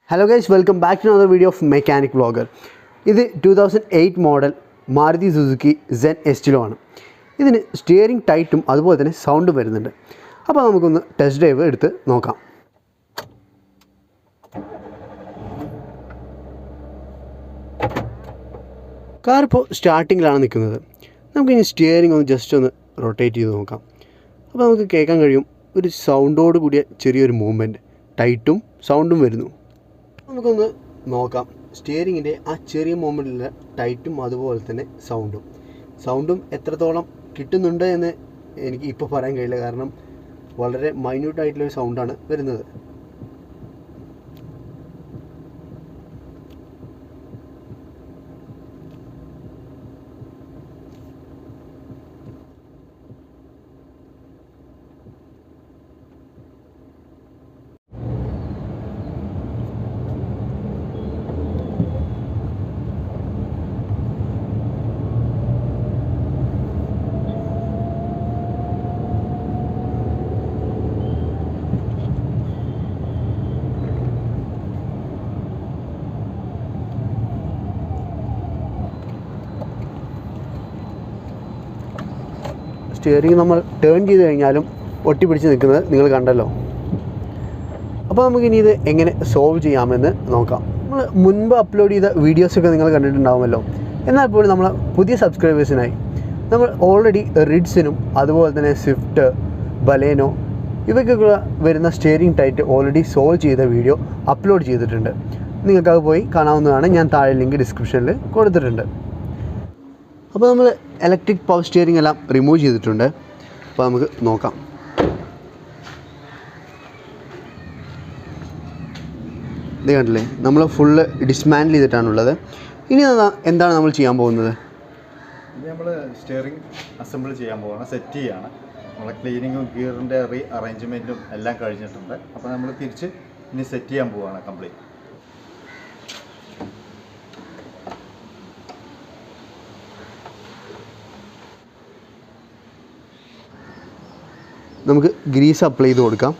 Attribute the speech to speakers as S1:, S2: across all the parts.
S1: Hello guys, welcome back to another video of Mechanic Vlogger. This is 2008 model Maruti Suzuki Zen Estilo. This is steering tight and sound. Now we will test drive it. Car is starting. We will steering just rotate. Now we will sound movement. Tight sound. നമുക്ക് നോക്കാം സ്റ്റിയറിംഗിന്റെ ആ ചെറിയ മൊമെന്റിലെ ടൈറ്റും അതുപോലെ തന്നെ സൗണ്ടും എത്രത്തോളം കിട്ടുന്നുണ്ട് എന്ന് എനിക്ക് ഇപ്പോൾ പറയാൻ കഴിയില്ല കാരണം വളരെ മൈന്യൂട്ട് ആയിട്ടുള്ള ഒരു സൗണ്ടാണ് വരുന്നത് സ്റ്റിയറിംഗ് നമ്മൾ ടേൺ ചെയ്ത് കഴിഞ്ഞാലും ഒട്ടിപ്പിടിച്ച് നിൽക്കുന്നത് നിങ്ങൾ കണ്ടല്ലോ അപ്പോൾ നമുക്കിനി ഇത് എങ്ങനെ സോൾവ് ചെയ്യാമെന്ന് നോക്കാം നമ്മൾ മുൻപ് അപ്ലോഡ് ചെയ്ത വീഡിയോസൊക്കെ നിങ്ങൾ കണ്ടിട്ടുണ്ടാവുമല്ലോ എന്നാൽ പോലും നമ്മൾ പുതിയ സബ്സ്ക്രൈബേഴ്സിനായി നമ്മൾ ഓൾറെഡി റിഡ്സിനും അതുപോലെ തന്നെ സ്വിഫ്റ്റ് ബലേനോ ഇവയ്ക്കൊക്കെ വരുന്ന സ്റ്റിയറിംഗ് ടൈറ്റ് ഓൾറെഡി സോൾവ് ചെയ്ത വീഡിയോ അപ്ലോഡ് ചെയ്തിട്ടുണ്ട് നിങ്ങൾക്കത് പോയി കാണാവുന്നതാണ് ഞാൻ താഴെ ലിങ്ക് ഡിസ്ക്രിപ്ഷനിൽ കൊടുത്തിട്ടുണ്ട് അപ്പോൾ നമ്മൾ ഇലക്ട്രിക് പവർ സ്റ്റിയറിംഗ് എല്ലാം റിമൂവ് ചെയ്തിട്ടുണ്ട് അപ്പോൾ നമുക്ക് നോക്കാം ഇത് കണ്ടില്ലേ നമ്മൾ ഫുള്ള് ഡിസ്മാൻഡിൽ ചെയ്തിട്ടാണുള്ളത് ഇനി എന്താണ് നമ്മൾ ചെയ്യാൻ പോകുന്നത്
S2: ഇനി നമ്മൾ സ്റ്റിയറിംഗ് അസംബിൾ ചെയ്യാൻ പോവുകയാണ് സെറ്റ് ചെയ്യുകയാണ് നമ്മളെ ക്ലീനിങ്ങും ഗിയറിൻ്റെ റീ അറേഞ്ച്മെൻറ്റും എല്ലാം കഴിഞ്ഞിട്ടുണ്ട് അപ്പോൾ നമ്മൾ തിരിച്ച് ഇനി സെറ്റ് ചെയ്യാൻ പോവുകയാണ് കംപ്ലീറ്റ്
S1: നമുക്ക് ഗ്രീസ് അപ്ലൈ ചെയ്ത് കൊടുക്കാം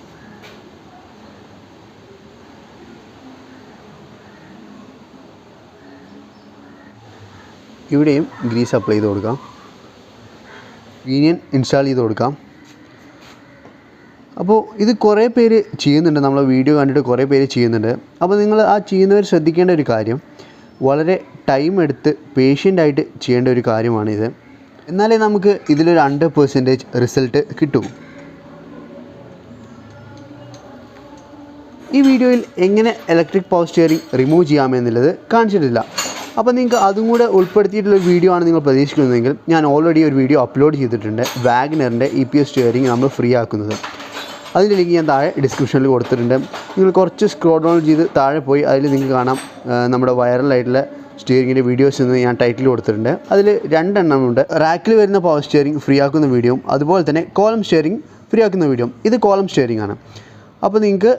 S1: ഇവിടെയും ഗ്രീസ് അപ്ലൈ ചെയ്ത് കൊടുക്കാം പീനിയൻ ഇൻസ്റ്റാൾ ചെയ്ത് കൊടുക്കാം അപ്പോൾ ഇത് കുറേ പേര് ചെയ്യുന്നുണ്ട് നമ്മളെ വീഡിയോ കണ്ടിട്ട് കുറേ പേര് ചെയ്യുന്നുണ്ട് അപ്പോൾ നിങ്ങൾ ആ ചെയ്യുന്നവർ ശ്രദ്ധിക്കേണ്ട ഒരു കാര്യം വളരെ ടൈം എടുത്ത് പേഷ്യൻ്റായിട്ട് ചെയ്യേണ്ട ഒരു കാര്യമാണിത് എന്നാലേ നമുക്ക് ഇതിലൊരു 100% റിസൾട്ട് കിട്ടൂ ഈ വീഡിയോയിൽ എങ്ങനെ ഇലക്ട്രിക് പവർ സ്റ്റിയറിംഗ് റിമൂവ് ചെയ്യാമെന്നുള്ളത് കാണിച്ചിട്ടില്ല അപ്പോൾ നിങ്ങൾക്ക് അതും കൂടെ ഉൾപ്പെടുത്തിയിട്ടുള്ള വീഡിയോ ആണ് നിങ്ങൾ പ്രതീക്ഷിക്കുന്നതെങ്കിൽ ഞാൻ ഓൾറെഡി ഒരു വീഡിയോ അപ്ലോഡ് ചെയ്തിട്ടുണ്ട് വാഗനറിൻ്റെ EPS സ്റ്റിയറിംഗ് നമ്മൾ ഫ്രീ ആക്കുന്നത് അതിൻ്റെ ലിങ്ക് ഞാൻ താഴെ ഡിസ്ക്രിപ്ഷനിൽ കൊടുത്തിട്ടുണ്ട് നിങ്ങൾ കുറച്ച് സ്ക്രോൾ ഡൗൺ ചെയ്ത് താഴെ പോയി അതിൽ നിങ്ങൾക്ക് കാണാം നമ്മുടെ വൈറലായിട്ടുള്ള സ്റ്റിയറിങ്ങിൻ്റെ വീഡിയോസ് എന്ന് ഞാൻ ടൈറ്റിൽ കൊടുത്തിട്ടുണ്ട് അതിൽ 2 എണ്ണമുണ്ട് റാക്കിൽ വരുന്ന പവർ സ്റ്റിയറിംഗ് ഫ്രീ ആക്കുന്ന വീഡിയോയും അതുപോലെ തന്നെ കോളം സ്റ്റിയറിംഗ് ഫ്രീ ആക്കുന്ന വീഡിയോയും ഇത് കോളം സ്റ്റിയറിംഗ് ആണ് അപ്പോൾ നിങ്ങൾക്ക്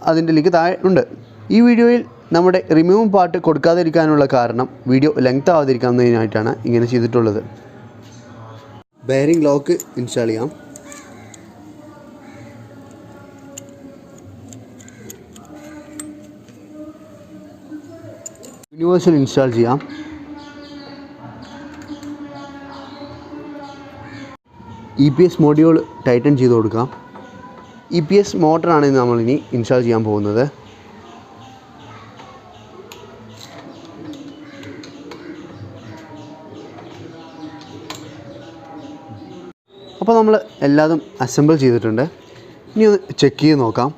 S1: അതിൻ്റെ ലിങ്ക് താഴെ ഉണ്ട് ഈ വീഡിയോയിൽ നമ്മുടെ റിമൂവ് പാർട്ട് കൊടുക്കാതിരിക്കാനുള്ള കാരണം വീഡിയോ ലെങ്ത് ആവാതിരിക്കുന്നതിനായിട്ടാണ് ഇങ്ങനെ ചെയ്തിട്ടുള്ളത് ബെയറിംഗ് ലോക്ക് ഇൻസ്റ്റാൾ ചെയ്യാം യൂണിവേഴ്സൽ ഇൻസ്റ്റാൾ ചെയ്യാം EPS മോഡ്യൂൾ ടൈറ്റൻ ചെയ്ത് കൊടുക്കാം EPS മോട്ടറാണ് നമ്മളിനി ഇൻസ്റ്റാൾ ചെയ്യാൻ പോകുന്നത് അപ്പോൾ നമ്മൾ എല്ലാതും അസംബിൾ ചെയ്തിട്ടുണ്ട് ഇനി ഒന്ന് ചെക്ക് ചെയ്ത് നോക്കാം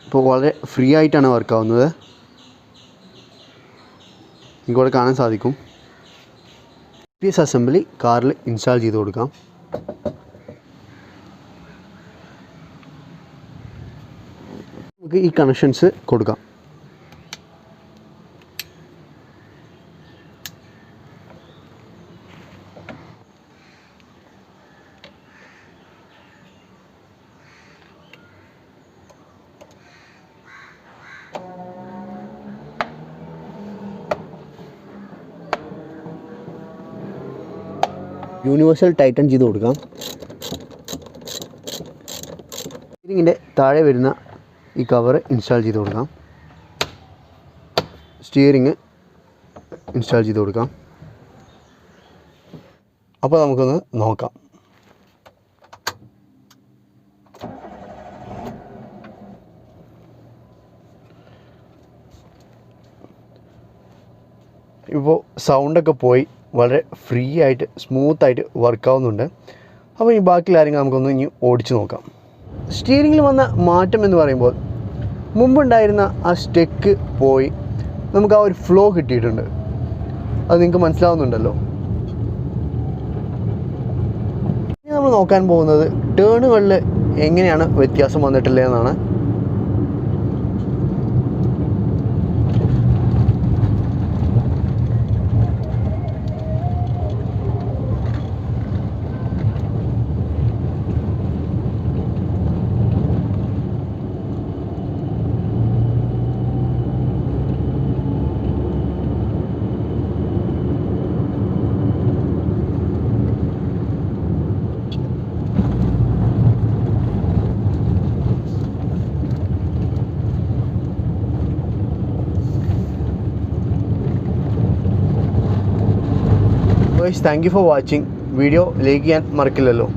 S1: ഇപ്പോൾ വളരെ ഫ്രീ ആയിട്ടാണ് വർക്കാവുന്നത് ഇങ്ങോട്ട് കാണാൻ സാധിക്കും EPS അസംബ്ലി കാറിൽ ഇൻസ്റ്റാൾ ചെയ്ത് കൊടുക്കാം നമുക്ക് ഈ കണക്ഷൻസ് കൊടുക്കാം യൂണിവേഴ്സൽ ടൈറ്റൻ ചെയ്ത് കൊടുക്കാം. സ്റ്റിയറിങ്ങിൻ്റെ താഴെ വരുന്ന ഈ കവർ ഇൻസ്റ്റാൾ ചെയ്ത് കൊടുക്കാം. സ്റ്റിയറിങ് ഇൻസ്റ്റാൾ ചെയ്ത് കൊടുക്കാം. അപ്പോൾ നമുക്കൊന്ന് നോക്കാം. ഇപ്പോൾ സൗണ്ടൊക്കെ പോയി വളരെ ഫ്രീ ആയിട്ട് സ്മൂത്തായിട്ട് വർക്കാവുന്നുണ്ട്. അപ്പോൾ ഈ ബാക്കി കാര്യങ്ങൾ നമുക്കൊന്ന് ഇനി ഓടിച്ച് നോക്കാം. സ്റ്റിയറിങ്ങിൽ വന്ന മാറ്റം എന്ന് പറയുമ്പോൾ മുമ്പുണ്ടായിരുന്ന ആ സ്റ്റെക്ക് പോയി നമുക്ക് ആ ഒരു ഫ്ലോ കിട്ടിയിട്ടുണ്ട്. അത് നിങ്ങൾക്ക് മനസ്സിലാവുന്നുണ്ടല്ലോ. ഇനി നമ്മൾ നോക്കാൻ പോകുന്നത് ടേണുകളിൽ എങ്ങനെയാണ് വ്യത്യാസം വന്നിട്ടുള്ളതെന്നാണ്. Guys, thank you for watching. Video like ചെയ്യാൻ മറക്കില്ലല്ലോ.